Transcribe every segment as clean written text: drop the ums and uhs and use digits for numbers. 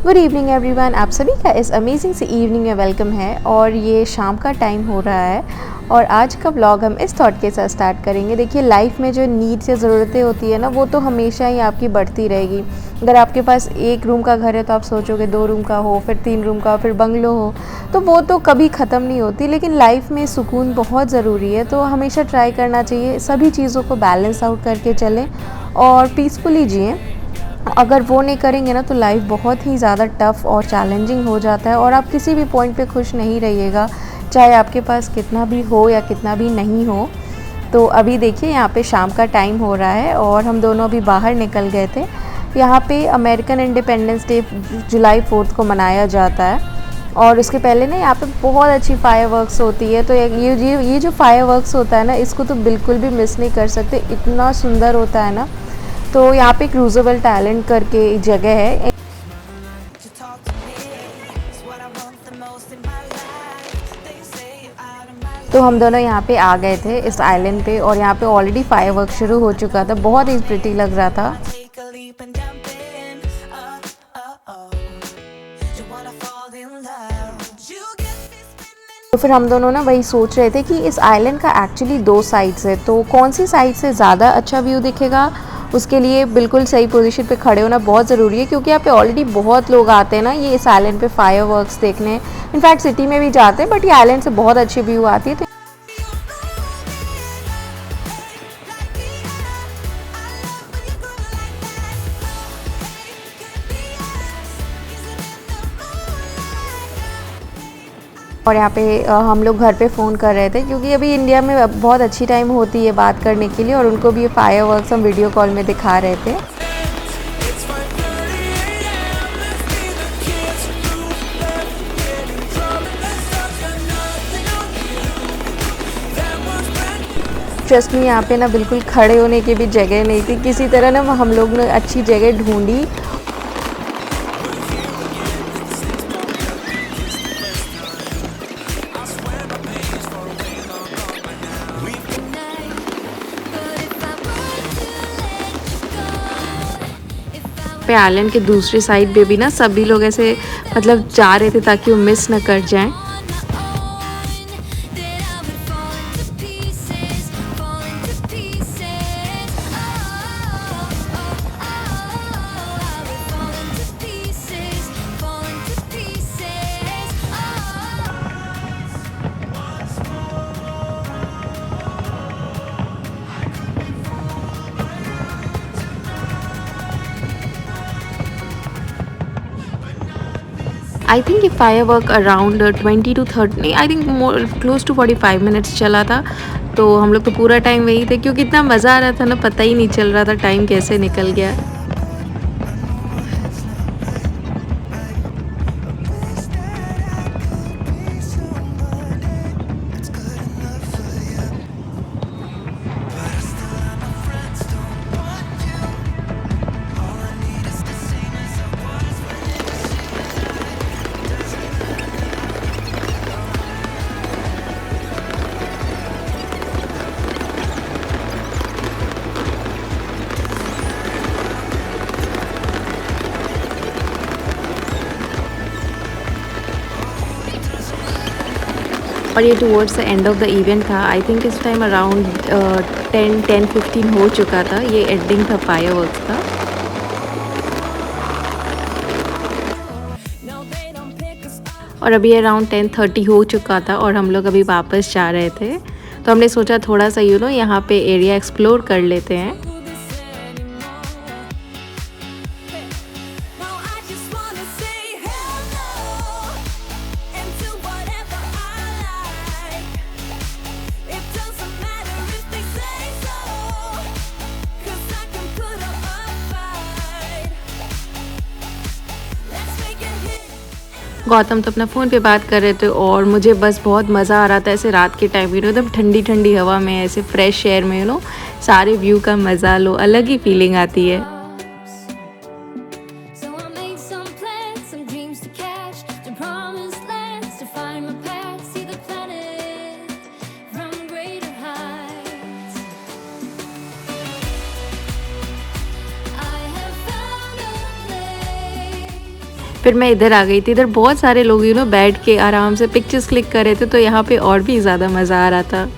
Good evening everyone. आप सभी का इस अमेजिंग सी इवनिंग में वेलकम है। और ये शाम का टाइम हो रहा है और आज का व्लॉग हम इस थॉट के साथ स्टार्ट करेंगे। देखिए, लाइफ में जो नीड्स या ज़रूरतें होती है ना, वो तो हमेशा ही आपकी बढ़ती रहेगी। अगर आपके पास एक रूम का घर है तो आप सोचोगे 2 रूम का हो, फिर 3 रूम का, फिर बंगलो हो, तो वो तो कभी ख़त्म नहीं होती। लेकिन लाइफ में सुकून बहुत ज़रूरी है, तो हमेशा ट्राई करना चाहिए सभी चीज़ों को बैलेंस आउट करके चलें और पीसफुली जिएँ। अगर वो नहीं करेंगे ना तो लाइफ बहुत ही ज़्यादा टफ़ और चैलेंजिंग हो जाता है और आप किसी भी पॉइंट पे खुश नहीं रहिएगा, चाहे आपके पास कितना भी हो या कितना भी नहीं हो। तो अभी देखिए, यहाँ पे शाम का टाइम हो रहा है और हम दोनों अभी बाहर निकल गए थे। यहाँ पे अमेरिकन इंडिपेंडेंस डे जुलाई 4 को मनाया जाता है और उसके पहले ना यहाँ पे बहुत अच्छी फायरवर्क्स होती है। तो ये जो फायरवर्क्स होता है ना, इसको तो बिल्कुल भी मिस नहीं कर सकते, इतना सुंदर होता है ना। तो यहाँ पे एक रूज़वेल्ट आइलैंड करके एक जगह है। तो हम दोनों यहाँ पे आ गए थे इस आइलैंड पे और यहाँ पे ऑलरेडी फायरवर्क शुरू हो चुका था। बहुत ही प्रिटी लग रहा था। तो फिर हम दोनों ना वही सोच रहे थे कि इस आइलैंड का एक्चुअली 2 साइड्स है, तो कौन सी साइड से ज़्यादा अच्छा व्यू दिखेगा, उसके लिए बिल्कुल सही पोजीशन पे खड़े होना बहुत ज़रूरी है। क्योंकि यहाँ पे ऑलरेडी बहुत लोग आते हैं ना ये इस आइलैंड पे फायरवर्क्स देखने। इनफैक्ट सिटी में भी जाते हैं, बट ये आइलैंड से बहुत अच्छी व्यू आती है। और यहाँ पे हम लोग घर पे फ़ोन कर रहे थे क्योंकि अभी इंडिया में बहुत अच्छी टाइम होती है बात करने के लिए, और उनको भी ये फायरवर्क्स हम वीडियो कॉल में दिखा रहे थे। ट्रस्ट में यहाँ पे ना बिल्कुल खड़े होने की भी जगह नहीं थी। किसी तरह ना हम लोग ने अच्छी जगह ढूंढी। पे आइलैंड के दूसरी साइड पे भी ना सभी लोग ऐसे मतलब जा रहे थे ताकि वो मिस न कर जाएं। आई थिंक ये फायरवर्क अराउंड 20 to 30 नहीं, I think more close to 45 minutes चला था। तो हम लोग तो पूरा टाइम वही थे क्योंकि इतना मज़ा आ रहा था ना, पता ही नहीं चल रहा था टाइम कैसे निकल गया। और ये towards the end of the event था। आई थिंक इस टाइम अराउंड 10-15 हो चुका था। ये एंडिंग था फायरवर्क्स का। और अभी अराउंड 10:30 हो चुका था और हम लोग अभी वापस जा रहे थे। तो हमने सोचा थोड़ा सा यहाँ पे एरिया एक्सप्लोर कर लेते हैं। गौतम तो अपना फ़ोन पे बात कर रहे थे और मुझे बस बहुत मज़ा आ रहा था ऐसे रात के टाइम एकदम ठंडी ठंडी हवा में, ऐसे फ्रेश एयर में सारे व्यू का मज़ा लो, अलग ही फीलिंग आती है। फिर मैं इधर आ गई थी। इधर बहुत सारे लोग बैठ के आराम से पिक्चर्स क्लिक कर रहे थे, तो यहाँ पे और भी ज़्यादा मज़ा आ रहा था।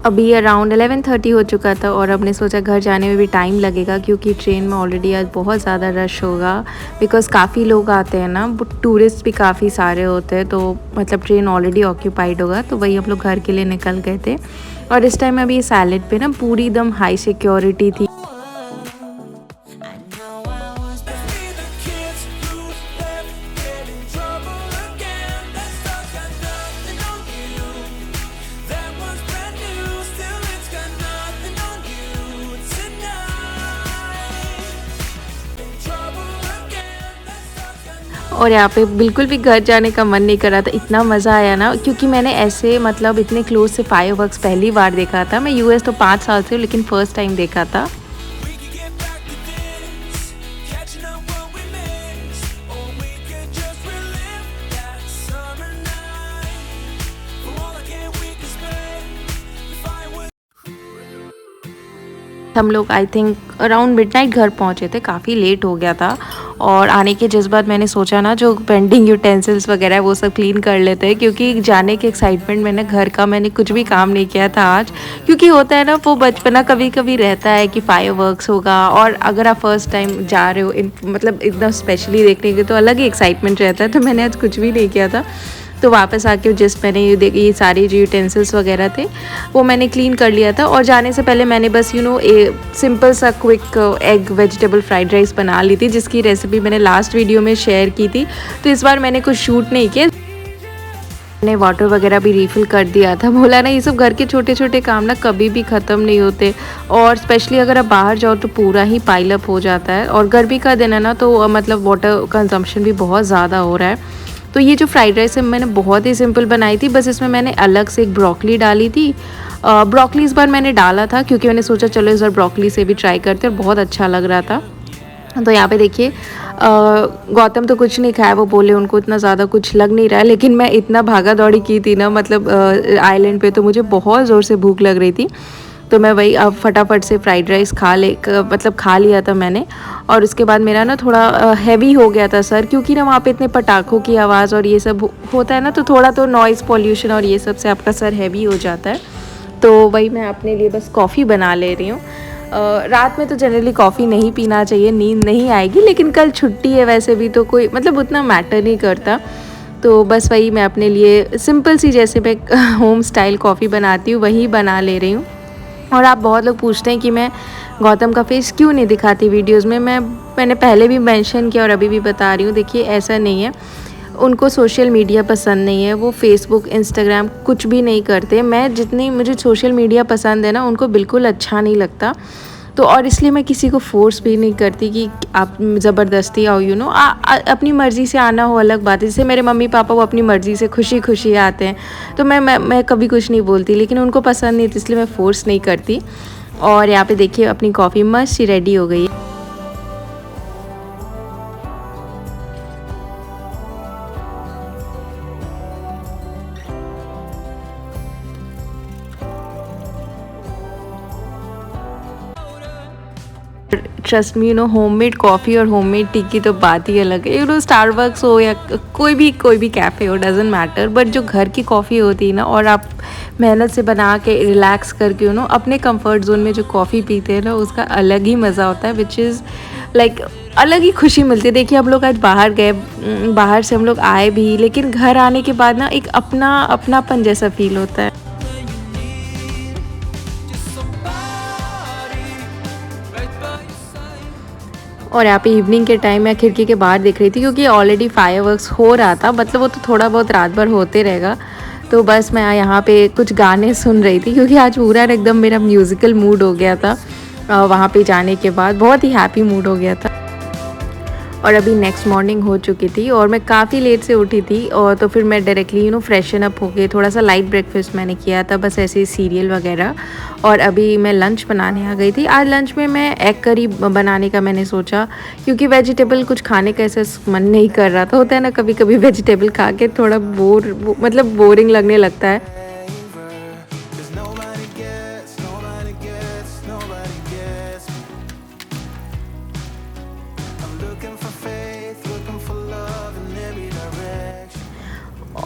अभी अराउंड 11:30 हो चुका था और हमने सोचा घर जाने में भी टाइम लगेगा, क्योंकि ट्रेन में ऑलरेडी आज बहुत ज़्यादा रश होगा, बिकॉज़ काफ़ी लोग आते हैं ना, टूरिस्ट भी काफ़ी सारे होते हैं, तो मतलब ट्रेन ऑलरेडी ऑक्यूपाइड होगा। तो वही हम लोग घर के लिए निकल गए थे। और इस टाइम अभी सैलेड पे ना पूरी एकदम हाई सिक्योरिटी थी। और यहाँ पे बिल्कुल भी घर जाने का मन नहीं कर रहा था, इतना मज़ा आया ना, क्योंकि मैंने ऐसे मतलब इतने क्लोज से फायरवर्क्स पहली बार देखा था। मैं यूएस तो 5 साल से हूँ, लेकिन फ़र्स्ट टाइम देखा था। हम लोग आई थिंक अराउंड मिडनाइट घर पहुँचे थे, काफ़ी लेट हो गया था। और आने के जिस बाद मैंने सोचा ना, जो पेंडिंग यूटेंसिल्स वगैरह है वो सब क्लीन कर लेते हैं, क्योंकि जाने के एक्साइटमेंट में ना घर का मैंने कुछ भी काम नहीं किया था आज। क्योंकि होता है ना, वो बचपना कभी कभी रहता है कि फायरवर्क्स होगा, और अगर आप फर्स्ट टाइम जा रहे हो मतलब एकदम स्पेशली देखने के, तो अलग ही एक्साइटमेंट रहता है। तो मैंने आज कुछ भी नहीं किया था। तो वापस आके जिस मैंने ये सारे जो यूटेंसिल्स वगैरह थे वो मैंने क्लीन कर लिया था। और जाने से पहले मैंने बस सिंपल सा quick egg vegetable fried rice बना ली थी, जिसकी रेसिपी मैंने लास्ट वीडियो में शेयर की थी। तो इस बार मैंने कुछ शूट नहीं किया, मैंने वाटर वगैरह भी रिफ़िल कर दिया था। बोला ना, ये सब घर के छोटे छोटे काम ना कभी भी ख़त्म नहीं होते, और स्पेशली अगर आप बाहर जाओ तो पूरा ही पाइल अप हो जाता है। और गर्मी का दिन है ना, तो मतलब वाटर कंजम्पशन भी बहुत ज़्यादा हो रहा है। तो ये जो फ्राइड राइस है मैंने बहुत ही सिंपल बनाई थी, बस इसमें मैंने अलग से एक ब्रोकली डाली थी। ब्रोकली इस बार मैंने डाला था क्योंकि मैंने सोचा चलो इस बार ब्रोकली से भी ट्राई करते, और बहुत अच्छा लग रहा था। तो यहाँ पे देखिए, गौतम तो कुछ नहीं खाया, वो बोले उनको इतना ज़्यादा कुछ लग नहीं रहा है, लेकिन मैं इतना भागा दौड़ी की थी ना, मतलब आइलैंड पे, तो मुझे बहुत ज़ोर से भूख लग रही थी। तो मैं वही अब फटाफट से फ्राइड राइस खा लिया था मैंने। और उसके बाद मेरा ना थोड़ा हैवी हो गया था सर, क्योंकि ना वहाँ पे इतने पटाखों की आवाज़ और ये सब होता है ना, तो थोड़ा तो नॉइज़ पॉल्यूशन और ये सब से आपका सर हैवी हो जाता है। तो वही मैं अपने लिए बस कॉफ़ी बना ले रही हूँ। रात में तो जनरली कॉफ़ी नहीं पीना चाहिए, नींद नहीं आएगी, लेकिन कल छुट्टी है, वैसे भी तो कोई मतलब उतना मैटर नहीं करता। तो बस वही मैं अपने लिए सिंपल सी, जैसे मैं होम स्टाइल कॉफ़ी बनाती हूँ, वही बना ले रही हूँ। और आप बहुत लोग पूछते हैं कि मैं गौतम का फेस क्यों नहीं दिखाती वीडियोस में। मैंने पहले भी मेंशन किया और अभी भी बता रही हूँ, देखिए ऐसा नहीं है, उनको सोशल मीडिया पसंद नहीं है, वो फेसबुक इंस्टाग्राम कुछ भी नहीं करते। मैं जितनी मुझे सोशल मीडिया पसंद है ना, उनको बिल्कुल अच्छा नहीं लगता। तो और इसलिए मैं किसी को फोर्स भी नहीं करती कि आप ज़बरदस्ती आओ, अपनी मर्ज़ी से आना हो अलग बात है। जैसे मेरे मम्मी पापा, वो अपनी मर्ज़ी से खुशी खुशी आते हैं, तो मैं कभी कुछ नहीं बोलती, लेकिन उनको पसंद नहीं, तो इसलिए मैं फ़ोर्स नहीं करती। और यहाँ पे देखिए अपनी कॉफ़ी मस्त सी रेडी हो गई है। ट्रस्ट मी, होममेड कॉफ़ी और होममेड टी की तो बात ही अलग है। स्टारबक्स हो या कोई भी कैफ़े हो, डजेंट मैटर, बट जो घर की कॉफ़ी होती है ना, और आप मेहनत से बना के रिलैक्स करके अपने कंफर्ट जोन में जो कॉफ़ी पीते हैं ना, उसका अलग ही मज़ा होता है, विच इज़ लाइक अलग ही खुशी मिलती है। देखिए हम लोग आज बाहर गए, बाहर से हम लोग आए भी, लेकिन घर आने के बाद ना एक अपनापन जैसा फील होता है। और यहाँ पे इवनिंग के टाइम मैं खिड़की के बाहर देख रही थी, क्योंकि ऑलरेडी फायरवर्क्स हो रहा था, मतलब वो तो थोड़ा बहुत रात भर होते रहेगा। तो बस मैं यहाँ पे कुछ गाने सुन रही थी, क्योंकि आज पूरा एकदम मेरा म्यूज़िकल मूड हो गया था। वहाँ पे जाने के बाद बहुत ही हैप्पी मूड हो गया था। और अभी नेक्स्ट मॉर्निंग हो चुकी थी और मैं काफ़ी लेट से उठी थी, और तो फिर मैं डायरेक्टली फ्रेशन अप हो गई, थोड़ा सा लाइट ब्रेकफास्ट मैंने किया था, बस ऐसे सीरियल वगैरह। और अभी मैं लंच बनाने आ गई थी। आज लंच में मैं एग करी बनाने का मैंने सोचा, क्योंकि वेजिटेबल कुछ खाने का ऐसा मन नहीं कर रहा था। होता है ना, कभी कभी वेजिटेबल खा के थोड़ा मतलब बोरिंग लगने लगता है।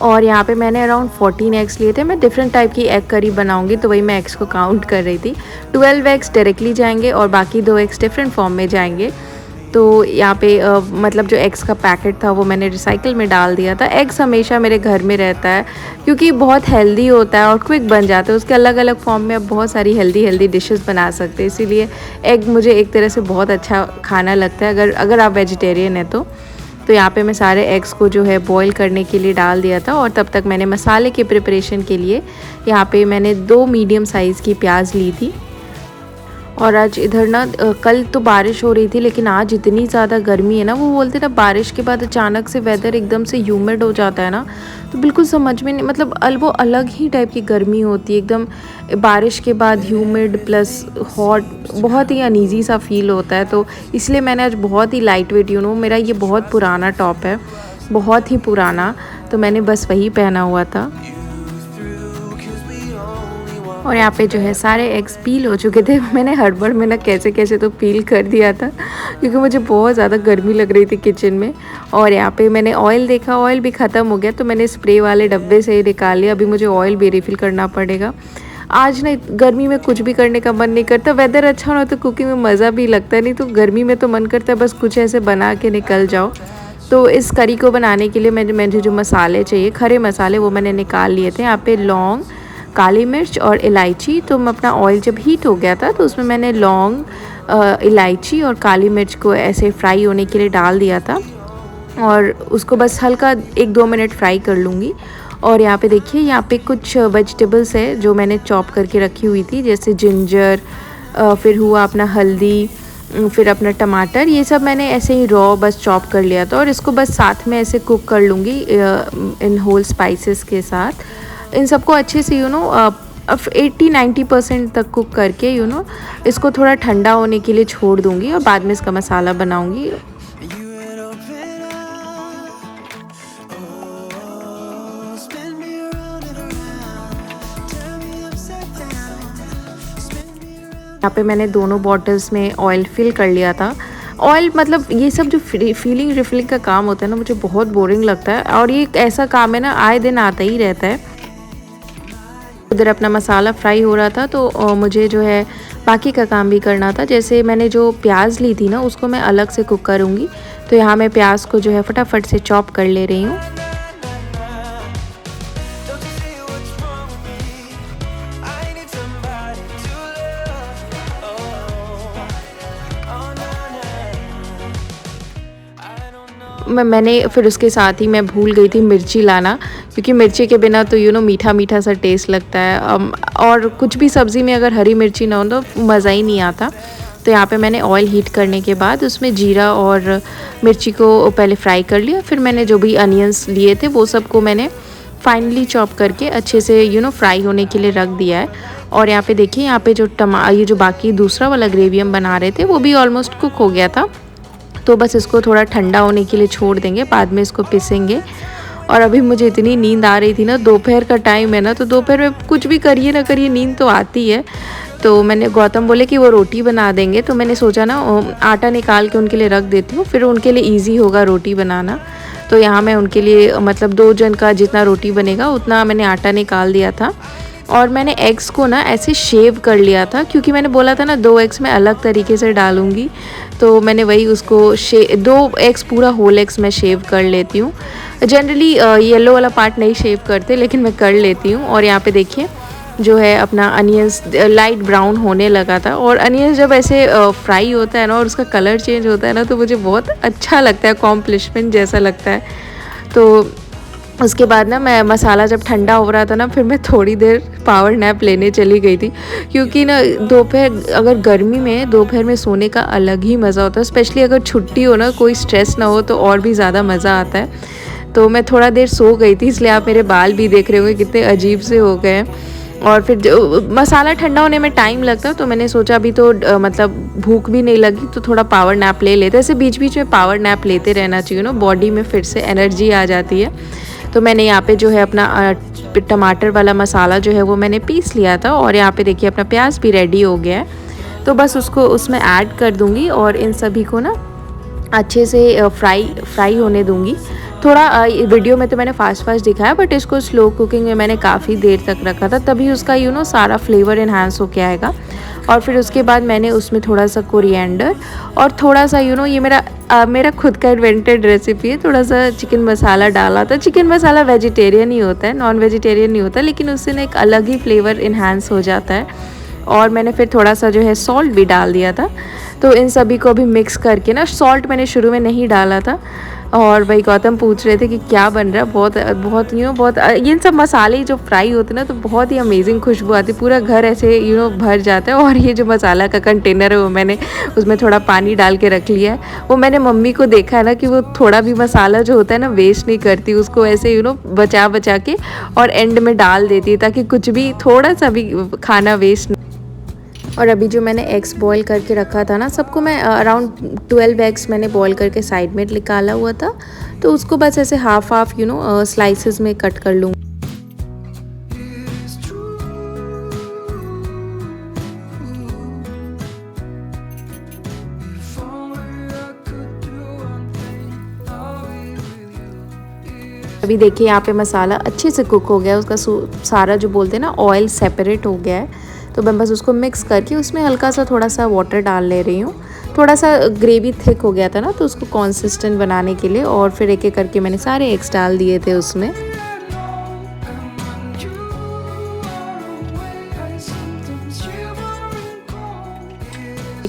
और यहाँ पे मैंने अराउंड 14 एग्स लिए थे। मैं डिफरेंट टाइप की एग करी बनाऊंगी, तो वही मैं एग्स को काउंट कर रही थी। 12 एग्स डायरेक्टली जाएंगे और बाकी 2 एग्स डिफरेंट फॉर्म में जाएंगे। तो यहाँ पे मतलब जो एग्स का पैकेट था वो मैंने रिसाइकिल में डाल दिया था। एग्स हमेशा मेरे घर में रहता है, क्योंकि बहुत हेल्दी होता है और क्विक बन जाता है। उसके अलग अलग फॉर्म में आप बहुत सारी हेल्दी डिशेस बना सकते हैं, इसीलिए एग मुझे एक तरह से बहुत अच्छा खाना लगता है, अगर आप वेजिटेरियन हैं तो यहाँ पे मैं सारे एग्स को जो है बॉईल करने के लिए डाल दिया था। और तब तक मैंने मसाले के प्रिपरेशन के लिए यहाँ पे मैंने 2 मीडियम साइज़ की प्याज ली थी। और आज इधर ना कल तो बारिश हो रही थी, लेकिन आज इतनी ज़्यादा गर्मी है ना, वो बोलते ना बारिश के बाद अचानक से वेदर एकदम से ह्यूमिड हो जाता है ना, तो बिल्कुल समझ में नहीं, मतलब वो अलग ही टाइप की गर्मी होती है एकदम। बारिश के बाद ह्यूमिड प्लस हॉट, बहुत ही अनईजी सा फील होता है। तो इसलिए मैंने आज बहुत ही लाइट वेट, मेरा ये बहुत पुराना टॉप है, बहुत ही पुराना, तो मैंने बस वही पहना हुआ था। और यहाँ पे जो है सारे एग्स पील हो चुके थे। मैंने हड़बड़ में ना कैसे तो पील कर दिया था, क्योंकि मुझे बहुत ज़्यादा गर्मी लग रही थी किचन में। और यहाँ पे मैंने ऑयल देखा, ऑयल भी ख़त्म हो गया, तो मैंने स्प्रे वाले डब्बे से ही निकाल लिया। अभी मुझे ऑयल भी रिफ़िल करना पड़ेगा। आज ना गर्मी में कुछ भी करने का मन नहीं करता। वेदर अच्छा हो तो कुकिंग में मज़ा भी लगता है, नहीं तो गर्मी में तो मन करता है बस कुछ ऐसे बना के निकल जाओ। तो इस करी को बनाने के लिए मुझे जो मसाले चाहिए, खड़े मसाले, वो मैंने निकाल लिए थे। यहाँ पे लौंग, काली मिर्च और इलायची। तो मैं अपना ऑयल जब हीट हो गया था, तो उसमें मैंने लौंग, इलायची और काली मिर्च को ऐसे फ्राई होने के लिए डाल दिया था, और उसको बस हल्का 1-2 मिनट फ्राई कर लूँगी। और यहाँ पे देखिए, यहाँ पे कुछ वेजिटेबल्स है जो मैंने चॉप करके रखी हुई थी, जैसे जिंजर, फिर हुआ अपना हल्दी, फिर अपना टमाटर, ये सब मैंने ऐसे ही रॉ बस चॉप कर लिया था। और इसको बस साथ में ऐसे कुक कर लूँगी इन होल स्पाइसेस के साथ। इन सबको अच्छे से 80-90% तक कुक करके इसको थोड़ा ठंडा होने के लिए छोड़ दूँगी, और बाद में इसका मसाला बनाऊँगी। यहाँ पे मैंने दोनों बॉटल्स में ऑयल फिल कर लिया था। ऑयल, मतलब ये सब जो फीलिंग रिफिलिंग का काम होता है ना, मुझे बहुत बोरिंग लगता है, और ये एक ऐसा काम है ना, आए दिन आता ही रहता है। उधर अपना मसाला फ्राई हो रहा था, तो मुझे जो है बाकी का काम भी करना था। जैसे मैंने जो प्याज ली थी ना, उसको मैं अलग से कुक करूँगी। तो यहाँ मैं प्याज को जो है फटाफट से चॉप कर ले रही हूँ। मैंने फिर उसके साथ ही मैं भूल गई थी मिर्ची लाना, क्योंकि मिर्ची के बिना तो मीठा सा टेस्ट लगता है। और कुछ भी सब्ज़ी में अगर हरी मिर्ची ना हो तो मज़ा ही नहीं आता। तो यहाँ पे मैंने ऑयल हीट करने के बाद उसमें जीरा और मिर्ची को पहले फ्राई कर लिया। फिर मैंने जो भी अनियंस लिए थे वो सबको मैंने फाइनली चॉप करके अच्छे से फ्राई होने के लिए रख दिया है। और यहाँ पे देखिए, यहाँ पे ये जो बाकी दूसरा वाला ग्रेवी हम बना रहे थे, वो भी ऑलमोस्ट कुक हो गया था। तो बस इसको थोड़ा ठंडा होने के लिए छोड़ देंगे, बाद में इसको पीसेंगे। और अभी मुझे इतनी नींद आ रही थी ना, दोपहर का टाइम है ना, तो दोपहर में कुछ भी करिए ना करिए नींद तो आती है। तो मैंने गौतम बोले कि वो रोटी बना देंगे, तो मैंने सोचा ना आटा निकाल के उनके लिए रख देती हूँ, फिर उनके लिए ईज़ी होगा रोटी बनाना। तो यहाँ मैं उनके लिए मतलब 2 जन का जितना रोटी बनेगा उतना मैंने आटा निकाल दिया था। और मैंने एग्स को ना ऐसे शेव कर लिया था, क्योंकि मैंने बोला था ना 2 एग्स मैं अलग तरीके से डालूँगी, तो मैंने वही उसको 2 एग्स पूरा होल एग्स मैं शेव कर लेती हूँ। जनरली येलो वाला पार्ट नहीं शेव करते, लेकिन मैं कर लेती हूँ। और यहाँ पे देखिए जो है अपना अनियंस लाइट ब्राउन होने लगा था, और अनियंस जब ऐसे फ्राई होता है ना और उसका कलर चेंज होता है ना, तो मुझे बहुत अच्छा लगता है, कॉम्प्लिशमेंट जैसा लगता है। तो उसके बाद ना मैं मसाला जब ठंडा हो रहा था ना, फिर मैं थोड़ी देर पावर नैप लेने चली गई थी, क्योंकि ना दोपहर अगर गर्मी में दोपहर में सोने का अलग ही मज़ा होता है, स्पेशली अगर छुट्टी हो ना, कोई स्ट्रेस ना हो, तो और भी ज़्यादा मज़ा आता है। तो मैं थोड़ा देर सो गई थी, इसलिए आप मेरे बाल भी देख रहे होंगे कितने अजीब से हो गए हैं। और फिर जो मसाला ठंडा होने में टाइम लगता, तो मैंने सोचा अभी तो मतलब भूख भी नहीं लगी, तो थोड़ा पावर नैप ले लेते। ऐसे बीच बीच में पावर नैप लेते रहना चाहिए ना, बॉडी में फिर से एनर्जी आ जाती है। तो मैंने यहाँ पे जो है अपना टमाटर वाला मसाला जो है वो मैंने पीस लिया था, और यहाँ पे देखिए अपना प्याज भी रेडी हो गया है। तो बस उसको उसमें ऐड कर दूँगी और इन सभी को ना अच्छे से फ्राई होने दूँगी। थोड़ा वीडियो में तो मैंने फास्ट दिखाया, बट इसको स्लो कुकिंग में मैंने काफ़ी देर तक रखा था, तभी उसका सारा फ्लेवर इन्हांस हो के आएगा। और फिर उसके बाद मैंने उसमें थोड़ा सा कोरिएंडर और थोड़ा सा ये मेरा खुद का इन्वेंटेड रेसिपी है, थोड़ा सा चिकन मसाला डाला था। चिकन मसाला वेजिटेरियन ही होता है, नॉन वेजिटेरियन नहीं होता, लेकिन उससे ना एक अलग ही फ्लेवर इन्हांस हो जाता है। और मैंने फिर थोड़ा सा जो है सॉल्ट भी डाल दिया था। तो इन सभी को अभी मिक्स करके ना, सॉल्ट मैंने शुरू में नहीं डाला था। और भाई गौतम पूछ रहे थे कि क्या बन रहा है, बहुत बहुत बहुत ये सब मसाले जो फ्राई होते ना, तो बहुत ही अमेजिंग खुशबू आती, पूरा घर ऐसे भर जाता है। और ये जो मसाला का कंटेनर है वो मैंने उसमें थोड़ा पानी डाल के रख लिया है। वो मैंने मम्मी को देखा है ना कि वो थोड़ा भी मसाला जो होता है ना वेस्ट नहीं करती, उसको ऐसे बचा बचा के और एंड में डाल देती है, ताकि कुछ भी थोड़ा सा भी खाना वेस्ट। और अभी जो मैंने एग्स बॉईल करके रखा था ना, सबको मैं अराउंड 12 एग्स मैंने बॉईल करके साइड में निकाला हुआ था, तो उसको बस ऐसे हाफ हाफ स्लाइसेस में कट कर लूँ। अभी देखिए यहाँ पे मसाला अच्छे से कुक हो गया है, उसका सारा जो बोलते हैं ना ऑयल सेपरेट हो गया है। तो मैं बस उसको मिक्स करके उसमें हल्का सा थोड़ा सा वाटर डाल ले रही हूँ। थोड़ा सा ग्रेवी थिक हो गया था ना, तो उसको कंसिस्टेंट बनाने के लिए। और फिर एक एक करके मैंने सारे एग्स डाल दिए थे उसमें।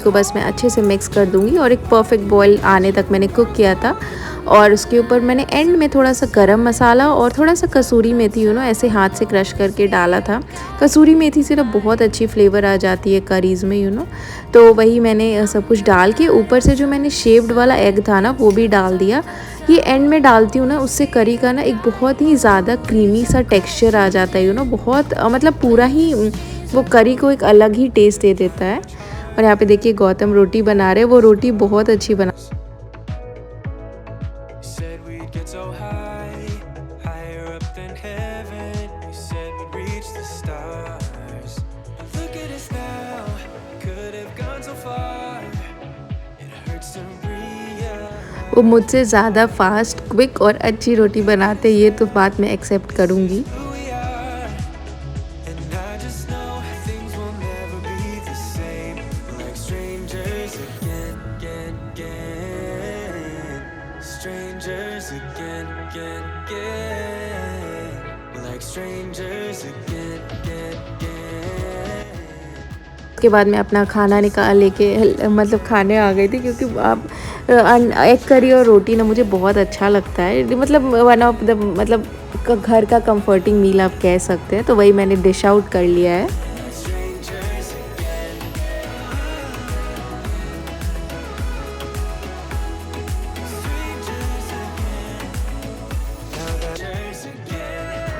को बस मैं अच्छे से मिक्स कर दूंगी, और एक परफेक्ट बॉईल आने तक मैंने कुक किया था। और उसके ऊपर मैंने एंड में थोड़ा सा गरम मसाला और थोड़ा सा कसूरी मेथी ऐसे हाथ से क्रश करके डाला था। कसूरी मेथी से ना बहुत अच्छी फ्लेवर आ जाती है करीज़ में तो वही मैंने सब कुछ डाल के ऊपर से जो मैंने शेप्ड वाला एग था ना वो भी डाल दिया। ये एंड में डालती हूँ ना, उससे करी का ना एक बहुत ही ज़्यादा क्रीमी सा टेक्स्चर आ जाता है बहुत मतलब पूरा ही वो करी को एक अलग ही टेस्ट दे देता है। और यहाँ पे देखिए गौतम रोटी बना रहे हैं, वो रोटी बहुत अच्छी बना। वो मुझसे ज़्यादा फास्ट, क्विक और अच्छी रोटी बनाते, ये तो बात मैं एक्सेप्ट करूँगी। उसके बाद मैं अपना खाना निकाल लेके मतलब खाने आ गई थी, क्योंकि आप एग करी और रोटी ना मुझे बहुत अच्छा लगता है। मतलब वन ऑफ द मतलब घर का कंफर्टिंग मील आप कह सकते हैं। तो वही मैंने डिश आउट कर लिया है।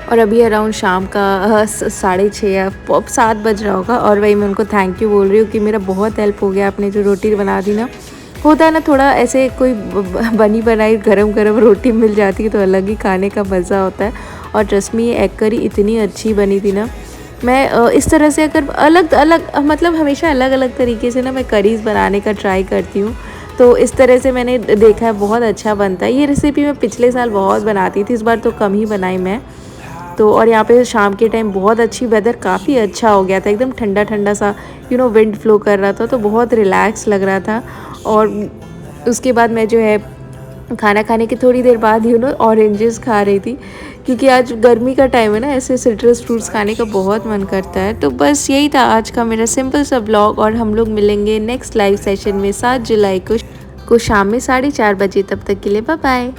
और अभी अराउंड शाम का 6:30 या 7 बज रहा होगा। और वही मैं उनको थैंक यू बोल रही हूँ कि मेरा बहुत हेल्प हो गया, आपने जो रोटी बना दी ना। होता है ना थोड़ा ऐसे कोई बनी बनाई गरम गरम रोटी मिल जाती है तो अलग ही खाने का मज़ा होता है। और ट्रस्ट मी ये एग करी इतनी अच्छी बनी थी ना, मैं इस तरह से अगर अलग अलग मतलब हमेशा अलग अलग तरीके से ना मैं करीज़ बनाने का ट्राई करती हूँ। तो इस तरह से मैंने देखा है बहुत अच्छा बनता है। ये रेसिपी मैं पिछले साल बहुत बनाती थी, इस बार तो कम ही बनाई मैं। तो और यहाँ पे शाम के टाइम बहुत अच्छी वेदर काफ़ी अच्छा हो गया था, एकदम ठंडा ठंडा सा विंड फ्लो कर रहा था, तो बहुत रिलैक्स लग रहा था। और उसके बाद मैं जो है खाना खाने के थोड़ी देर बाद ऑरेंजेस खा रही थी, क्योंकि आज गर्मी का टाइम है ना, ऐसे सिट्रस फ्रूट्स खाने का बहुत मन करता है। तो बस यही था आज का मेरा सिंपल सा ब्लॉग, और हम लोग मिलेंगे नेक्स्ट लाइव सेशन में 7 जुलाई को शाम में 4:30 बजे। तब तक के लिए बाय बाय।